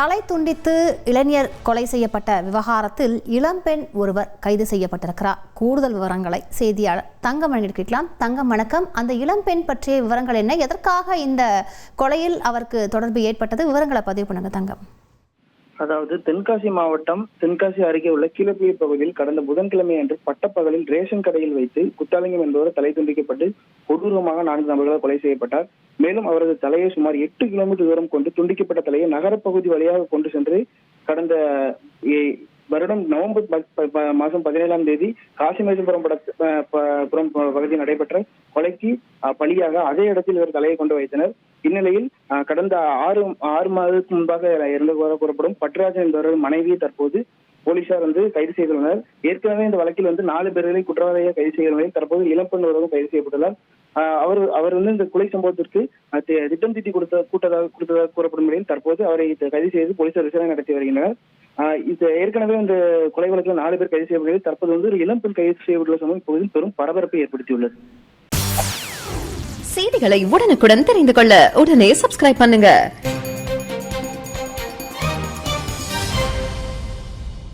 தலை துண்டித்து இளைஞர் கொலை செய்யப்பட்ட விவகாரத்தில் இளம்பெண் ஒருவர் கைது செய்யப்பட்டிருக்கிறார். கூடுதல் விவரங்களை செய்தியாளர் தங்கமணி கேட்கலாம். தங்கம், வணக்கம். அந்த இளம்பெண் பற்றிய விவரங்கள் என்ன? எதற்காக இந்த கொலையில் அவருக்கு தொடர்பு ஏற்பட்டது? விவரங்களை பதிவு பண்ணுங்க தங்கம். அதாவது தென்காசி மாவட்டம் தென்காசி அருகே உள்ள கீழப்புலி பகுதியில் கடந்த புதன்கிழமை அன்று பட்டப்பகலில் ரேஷன் கடையில் வைத்து குத்தாலிங்கம் என்பவர் தலை துண்டிக்கப்பட்டு கொடூரமாக 4 நபர்களால் கொலை செய்யப்பட்டார். மேலும் அவரது தலையை சுமார் 8 கிலோமீட்டர் தூரம் கொண்டு துண்டிக்கப்பட்ட தலையை நகரப்பகுதி வழியாக கொண்டு சென்று கடந்த வருடம் நவம்பர் மாதம் 17ஆம் தேதி காசிமேஜபுரம் பகுதியில் நடைபெற்ற கொலைக்கு பலியாக அதே இடத்தில் இவர் தலையை கொண்டு வைத்தனர். இந்நிலையில் கடந்த 6 மாதத்துக்கு முன்பாக இறந்ததாக கூறப்படும் பட்ராஜன் என்பவர்கள் மனைவியை தற்போது போலீசார் கைது செய்துள்ளனர். ஏற்கனவே இந்த வழக்கில் 4 பேர்களை குற்றவாளியாக கைது செய்த நிலையில் தற்போது இளம்பெண் ஒருவரும் கைது செய்யப்பட்டுள்ளார். அவர் இந்த கொலை சம்பவத்திற்கு திட்டம் தீட்டி கொடுத்ததாக கூறப்படும் நிலையில் தற்போது அவரை கைது செய்து போலீசார் விசாரணை நடத்தி வருகின்றனர். ஏற்கனவே இந்த கொலை வழக்கில் 4 பேர் கைது செய்யப்பட்ட தற்போது ஒரு இளம்பெண் கைது செய்யப்பட்டுள்ள சம்பவம் இப்போது பெரும் பரபரப்பை ஏற்படுத்தியுள்ளது. செய்திகளை உடனுக்குடன் தெரிந்து கொள்ள உடனே சப்ஸ்கிரைப் பண்ணுங்க.